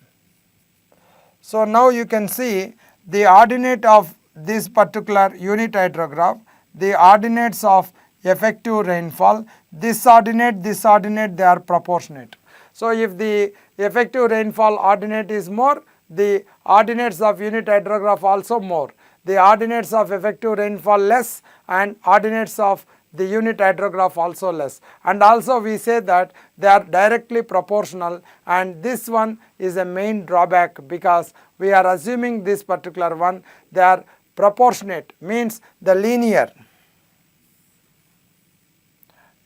So now you can see the ordinate of this particular unit hydrograph, the ordinates of effective rainfall, this ordinate, they are proportionate. So if the effective rainfall ordinate is more, the ordinates of unit hydrograph also more. The ordinates of effective rainfall less, and ordinates of the unit hydrograph also less. And also we say that they are directly proportional, and this one is a main drawback because we are assuming this particular one they are proportionate, means the linear.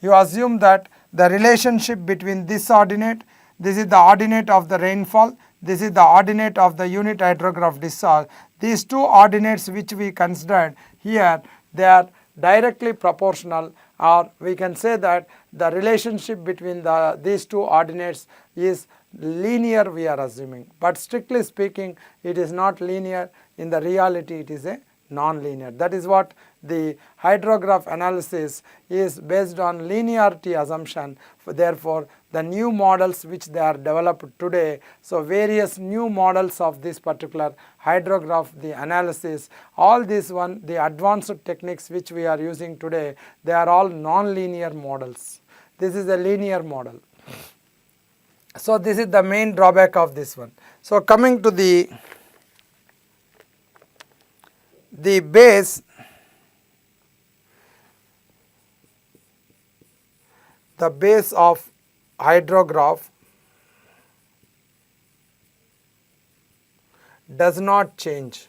You assume that the relationship between this ordinate, this is the ordinate of the rainfall, this is the ordinate of the unit hydrograph discharge. These two ordinates which we considered here, they are directly proportional, or we can say that the relationship between these two ordinates is linear, we are assuming. But strictly speaking, it is not linear. In the reality, it is a non-linear. That is what the hydrograph analysis is based on linearity assumption. Therefore, the new models which they are developed today, so various new models of this particular hydrograph, the analysis, all these the advanced techniques which we are using today, they are all non-linear models. This is a linear model. So this is the main drawback of this one. So coming to the base, the base of hydrograph does not change.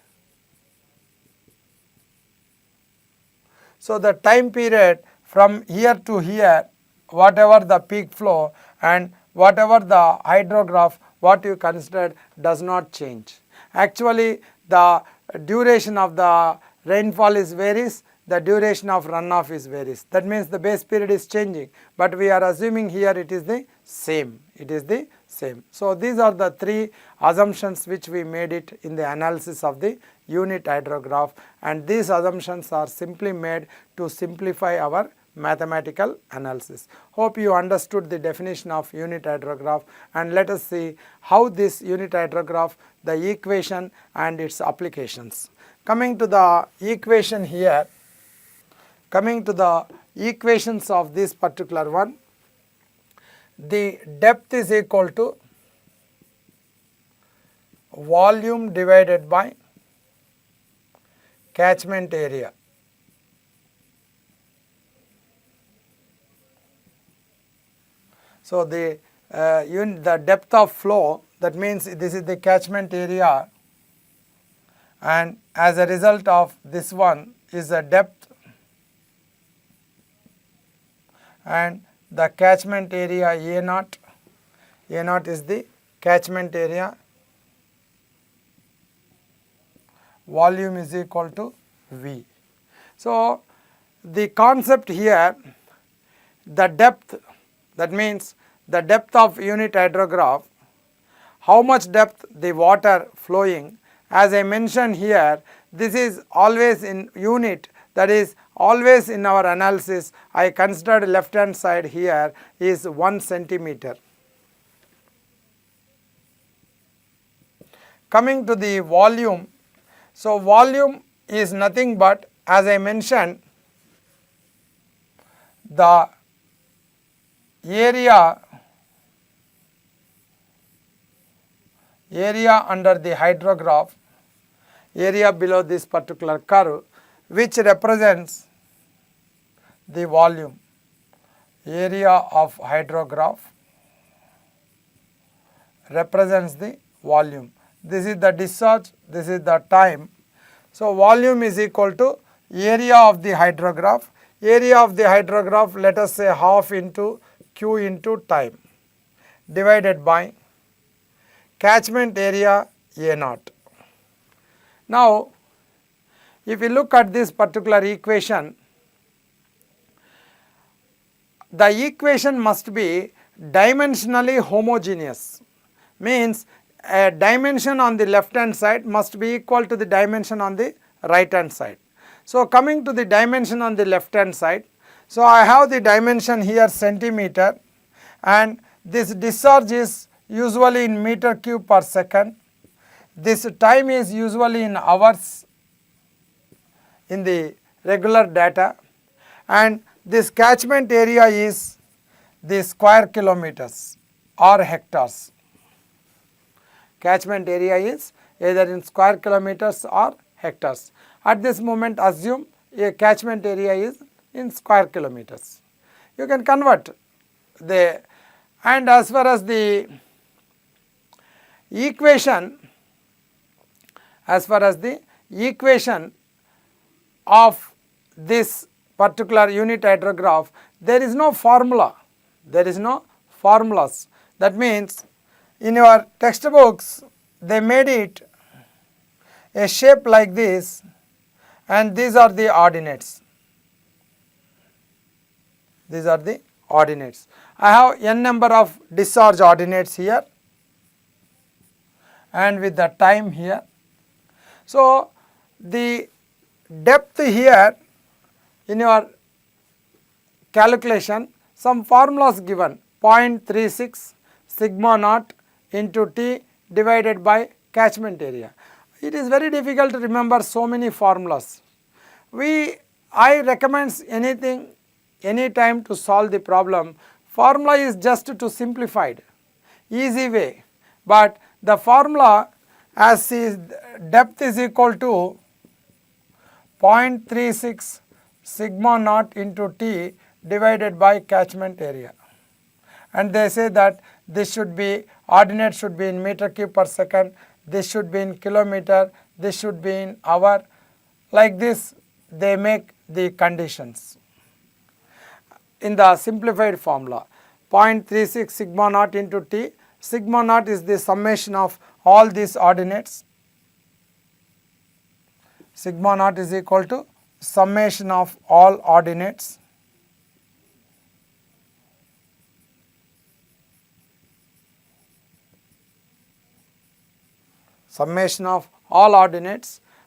So the time period from here to here, whatever the peak flow and whatever the hydrograph what you considered does not change. Actually the duration of the rainfall is varies, the duration of runoff is varies. That means the base period is changing, but we are assuming here it is the same. It is the same. So these are the three assumptions which we made it in the analysis of the unit hydrograph, and these assumptions are simply made to simplify our mathematical analysis. Hope you understood the definition of unit hydrograph, and let us see how this unit hydrograph, the equation and its applications. Coming to the equation here, coming to the equations of this particular one, the depth is equal to volume divided by catchment area. So the depth of flow, that means this is the catchment area, and as a result of this one is the depth, and the catchment area A0. A0 is the catchment area. Volume is equal to V. So the concept here, the depth that means the depth of unit hydrograph, how much depth the water flowing. As I mentioned here, this is always in unit, that is always in our analysis I considered left hand side here is 1 centimeter. Coming to the volume, so volume is nothing but, as I mentioned, the area under the hydrograph, area below this particular curve, which represents the volume, area of hydrograph represents the volume. This is the discharge, this is the time. So volume is equal to area of the hydrograph. Area of the hydrograph, let us say half into Q into time, divided by catchment area A naught. Now, if you look at this particular equation, the equation must be dimensionally homogeneous, means a dimension on the left hand side must be equal to the dimension on the right hand side. So, coming to the dimension on the left hand side, so I have the dimension here centimeter, and this discharge is usually in meter cube per second. This time is usually in hours in the regular data, and this catchment area is the square kilometers or hectares. Catchment area is either in square kilometers or hectares. At this moment assume a catchment area is in square kilometers. You can convert the, and as far as the equation, of this particular unit hydrograph, there is no formula, there is no formulas. That means in your textbooks they made it a shape like this, and these are the ordinates. These are the ordinates. I have n number of discharge ordinates here and with the time here. So, the depth here in your calculation, some formulas given, 0.36 sigma naught into T divided by catchment area. It is very difficult to remember so many formulas. I recommend any time to solve the problem, formula is just to simplified, easy way, but the formula as is depth is equal to 0.36 sigma naught into T divided by catchment area, and they say that this should be, ordinate should be in meter cube per second, this should be in kilometer, this should be in hour, like this they make the conditions in the simplified formula. 0.36 sigma naught into T, sigma naught is the summation of all these ordinates, sigma naught is equal to summation of all ordinates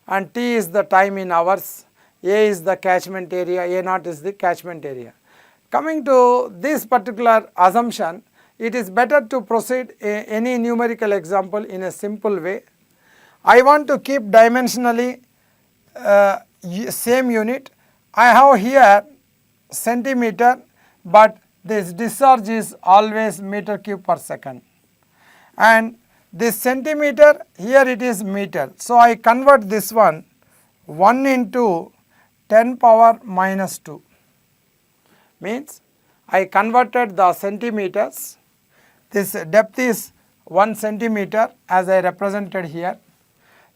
and T is the time in hours, A is the catchment area, A naught is the catchment area. Coming to this particular assumption, it is better to proceed any numerical example in a simple way. I want to keep dimensionally same unit. I have here centimeter, but this discharge is always meter cube per second, and this centimeter here it is meter. So, I convert this one 1 into 10 power minus 2, means I converted the centimeters. This depth is 1 centimeter as I represented here.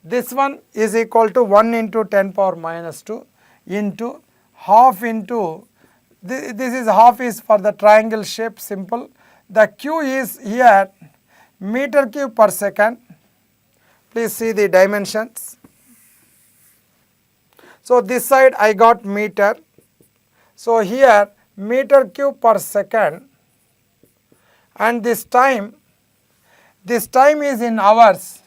This one is equal to 1 into 10 power minus 2 into half into, this is half is for the triangle shape, simple. The Q is here meter cube per second. Please see the dimensions. So, this side I got meter. So, here meter cube per second and this time is in hours.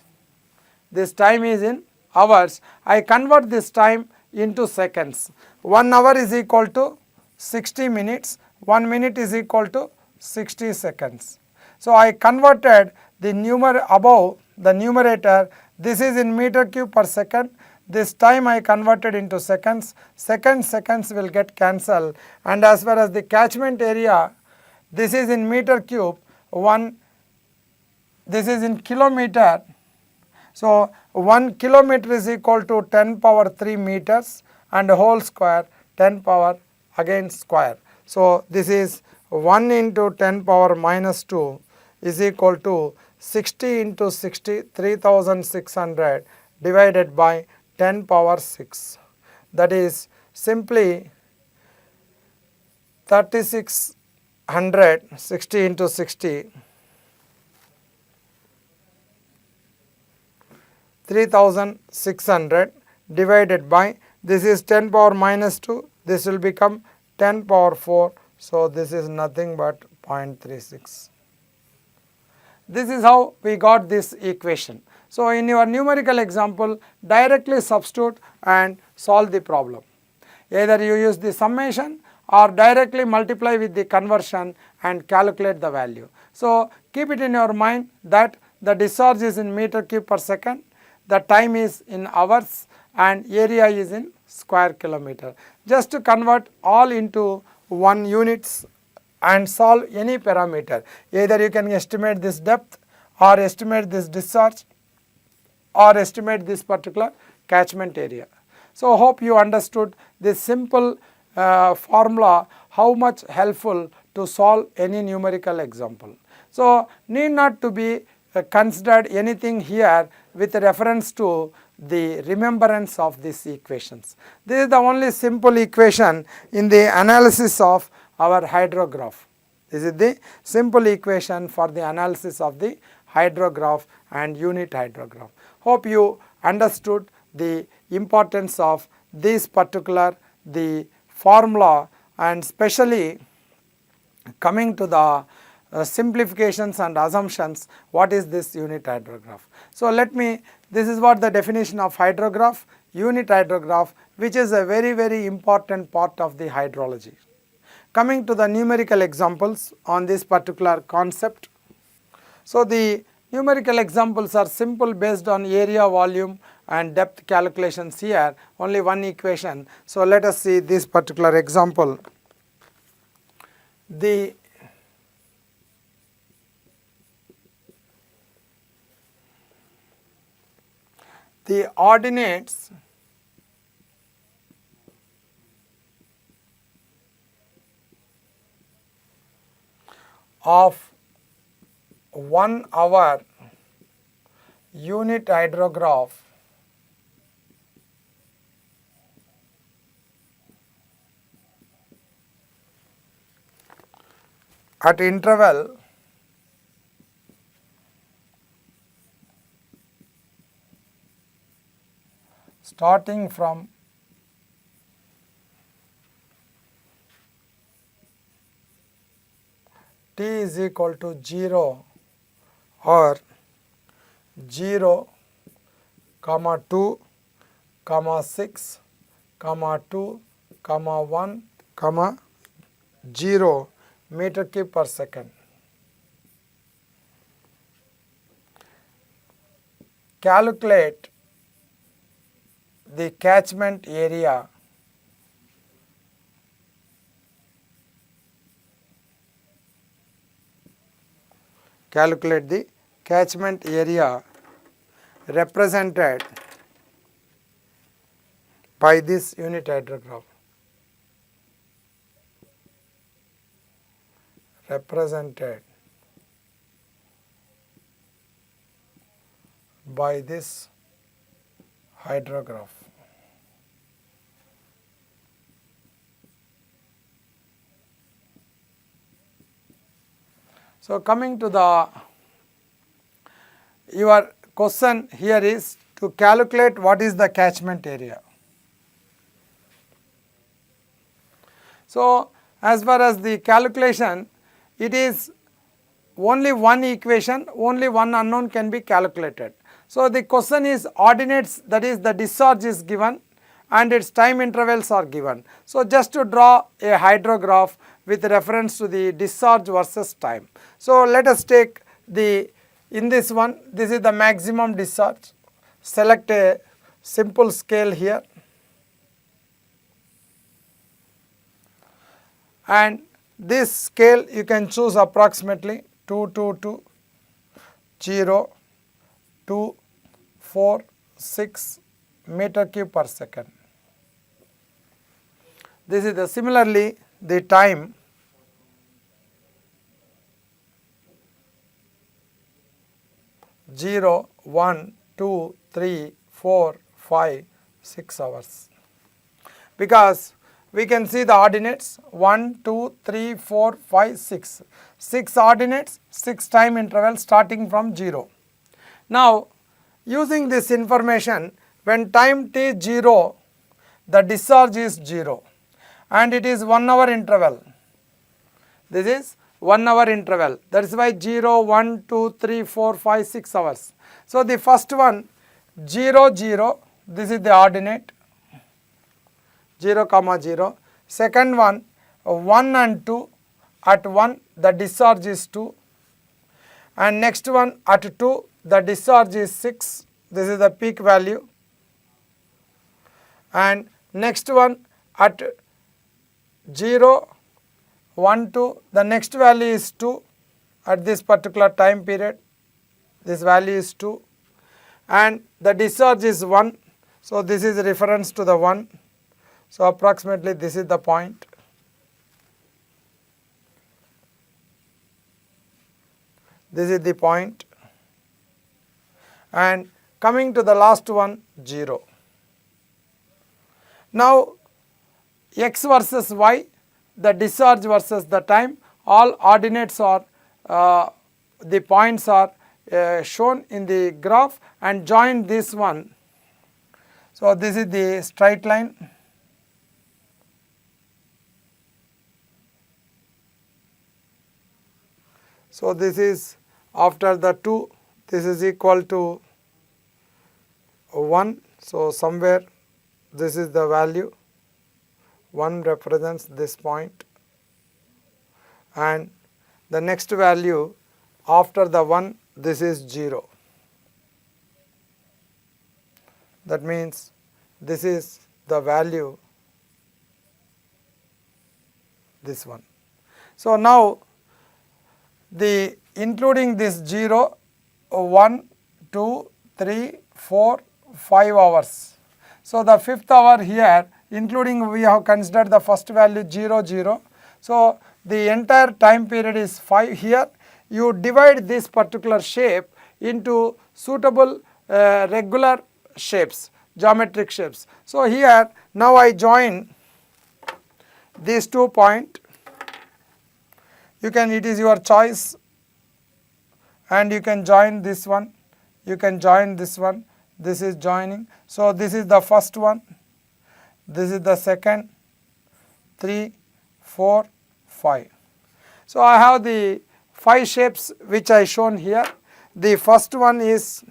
This time is in hours. I convert this time into seconds. 1 hour is equal to 60 minutes, 1 minute is equal to 60 seconds. So I converted the above the numerator, this is in meter cube per second, this time I converted into seconds, seconds will get cancelled, and as far as the catchment area, this is in meter cube, this is in kilometer. So 1 kilometer is equal to 10 power 3 meters and whole square 10 power again square. So this is 1 into 10 power minus 2 is equal to 60 into 60, 3600 divided by 10 power 6. That is simply 3600, 60 into 60, 3600 divided by, this is 10 power minus 2, this will become 10 power 4. So this is nothing but 0.36. This is how we got this equation. So in your numerical example, directly substitute and solve the problem. Either you use the summation or directly multiply with the conversion and calculate the value. So keep it in your mind that the discharge is in meter cube per second, the time is in hours, and area is in square kilometer. Just to convert all into 1 units and solve any parameter. Either you can estimate this depth or estimate this discharge or estimate this particular catchment area. So hope you understood this simple formula, how much helpful to solve any numerical example. So need not to be considered anything here with reference to the remembrance of these equations. This is the only simple equation in the analysis of our hydrograph. This is the simple equation for the analysis of the hydrograph and unit hydrograph. Hope you understood the importance of this particular the formula, and especially coming to the simplifications and assumptions, what is this unit hydrograph. So this is what the definition of hydrograph, unit hydrograph, which is a very important part of the hydrology. Coming to the numerical examples on this particular concept. So the numerical examples are simple based on area, volume and depth calculations here, only one equation. So let us see this particular example. The ordinates of 1 hour unit hydrograph at interval starting from t is equal to 0 or 0, 2, 6, 2, 1, 0 meter cube per second. Calculate the catchment area represented by this unit hydrograph. Represented by this hydrograph. So coming to your question here is to calculate what is the catchment area. So as far as the calculation, it is only one equation, only one unknown can be calculated. So the question is ordinates, that is the discharge is given and its time intervals are given. So just to draw a hydrograph with reference to the discharge versus time. So let us take in this one, this is the maximum discharge. Select a simple scale here and this scale you can choose approximately 222, 0, 2, 4, 6 meter cube per second. This is similarly the time 0, 1, 2, 3, 4, 5, 6 hours. Because we can see the ordinates 1, 2, 3, 4, 5, 6. 6 ordinates, 6 time intervals starting from 0. Now using this information, when time t is 0, the discharge is 0 and it is 1 hour interval. This is 1 hour interval, that is why 0, 1, 2, 3, 4, 5, 6 hours. So the first one 0, 0, this is the ordinate 0, 0. Second one 1 and 2, at 1 the discharge is 2 and next one at 2 the discharge is 6, this is the peak value, and next one at 0, 1, 2 the next value is 2 at this particular time period, this value is 2 and the discharge is 1. So this is reference to the 1. So approximately this is the point. This is the point and coming to the last one 0. Now x versus y, the discharge versus the time, all ordinates are the points are shown in the graph and join this one. So this is the straight line. So this is after the 2, this is equal to 1. So somewhere this is the value, 1 represents this point and the next value after the 1, this is 0. That means this is the value, this one. So now the including this 0, 1, 2, 3, 4, 5 hours. So the 5th hour here, including we have considered the first value 0, 0. So the entire time period is 5 here. You divide this particular shape into suitable regular shapes, geometric shapes. So here now I join these 2 points. You can, it is your choice, and you can join this one, you can join this one, this is joining. So this is the first one, this is the second, 3, 4, 5. So I have the 5 shapes which I shown here. The first one is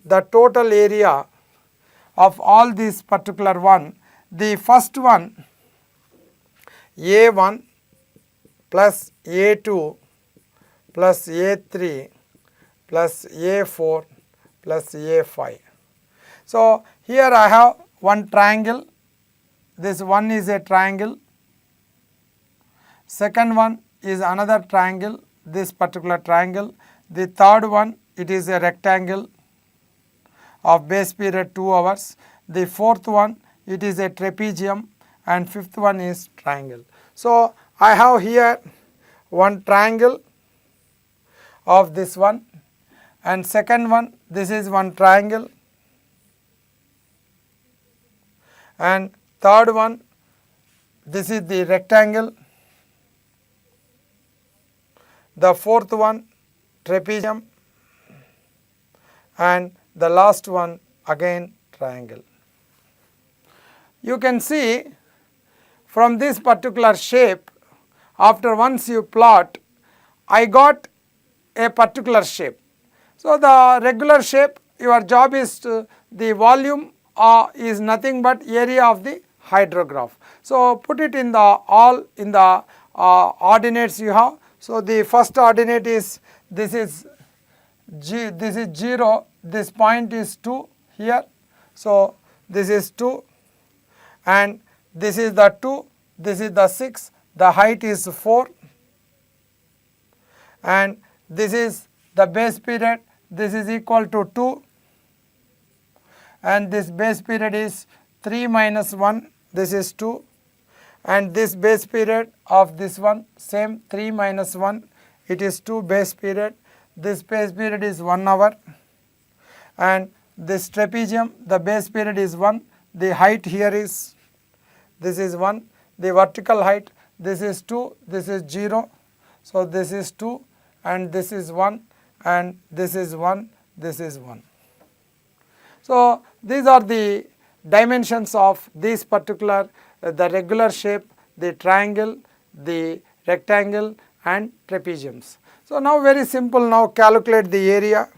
the total area of all these particular one. The first one A1 plus A2 plus A3 plus A4 plus A5. So here I have one triangle, this one is a triangle, second one is another triangle, this particular triangle, the third one it is a rectangle of base period 2 hours, the fourth one it is a trapezium and fifth one is triangle. So I have here one triangle of this one and second one, this is one triangle and third one, this is the rectangle, the fourth one trapezium and the last one again triangle. You can see from this particular shape, after once you plot I got a particular shape. So, the regular shape, your job is to, the volume is nothing but area of the hydrograph. So, put it in the all in the ordinates you have. So, the first ordinate is this is this is 0, this point is 2 here. So, this is 2 and this is the 2, this is the 6, the height is 4 and this is the base period, this is equal to 2 and this base period is 3 minus 1, this is 2 and this base period of this one same 3 minus 1, it is 2 base period, this base period is 1 hour and this trapezium, the base period is 1, the height here is, this is 1, the vertical height, this is 2, this is 0, so this is 2 and this is 1 and this is 1, this is 1. So, these are the dimensions of this particular the regular shape, the triangle, the rectangle and trapeziums. So, now very simple, now calculate the area,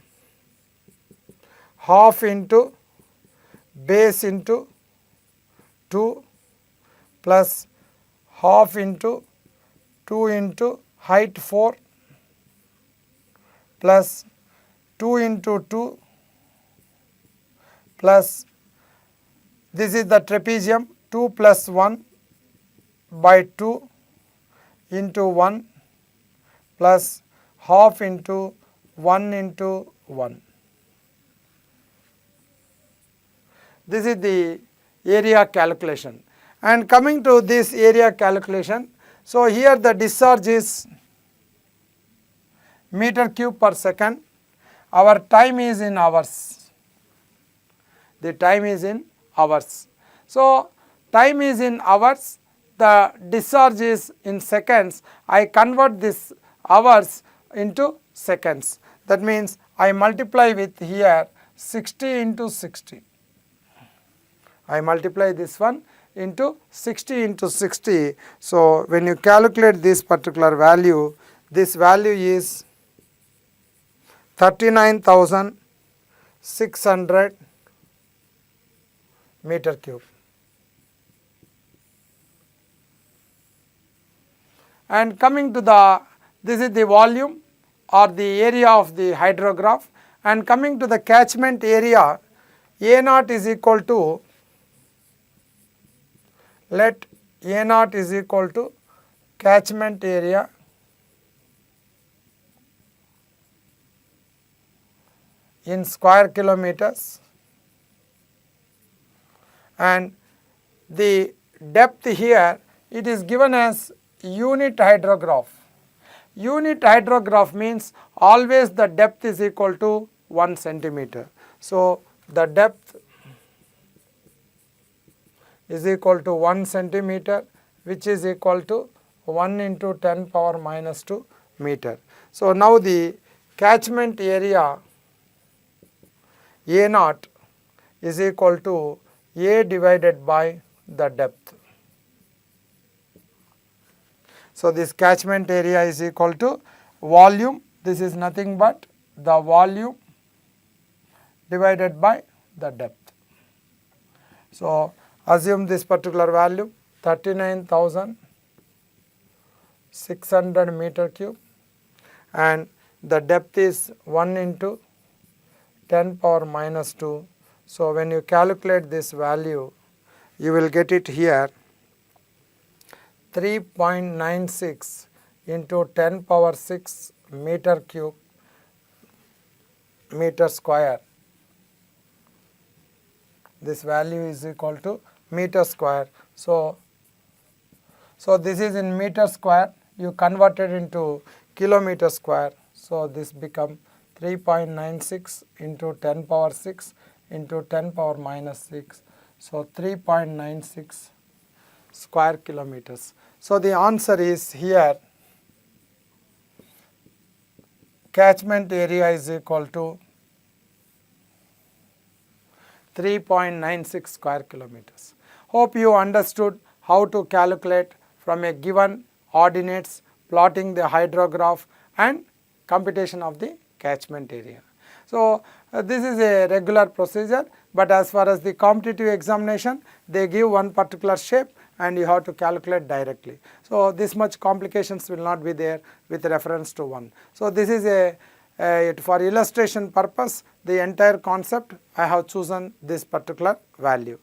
half into base into 2 plus half into 2 into height 4 plus 2 into 2 plus this is the trapezium 2 plus 1 by 2 into 1 plus half into 1 into 1. This is the area calculation. And coming to this area calculation, so here the discharge is meter cube per second, our time is in hours, the time is in hours. So, time is in hours, the discharge is in seconds, I convert this hours into seconds, that means I multiply with here 60 into 60. I multiply this one into 60 into 60. So, when you calculate this particular value, this value is 39,600 meter cube. And coming to the, this is the volume or the area of the hydrograph, and coming to the catchment area, A naught is equal to, let A naught is equal to catchment area in square kilometers and the depth here it is given as unit hydrograph. Unit hydrograph means always the depth is equal to 1 centimeter. So, the depth is equal to 1 centimeter, which is equal to 1 into 10 power minus 2 meter. So, now the catchment area A naught is equal to A divided by the depth. So, this catchment area is equal to volume, this is nothing but the volume divided by the depth. So, assume this particular value 39,600 meter cube and the depth is 1 into 10 power minus 2. So, when you calculate this value, you will get it here 3.96 into 10 power 6 meter cube meter square. This value is equal to meter square. So, this is in meter square, you convert it into kilometer square. So, this become 3.96 into 10 power 6 into 10 power minus 6. So, 3.96 square kilometers. So, the answer is here catchment area is equal to 3.96 square kilometers. Hope you understood how to calculate from a given ordinates, plotting the hydrograph and computation of the catchment area. So, this is a regular procedure, but as far as the competitive examination, they give one particular shape and you have to calculate directly. So, this much complications will not be there with reference to one. So, this is for illustration purpose, the entire concept I have chosen this particular value.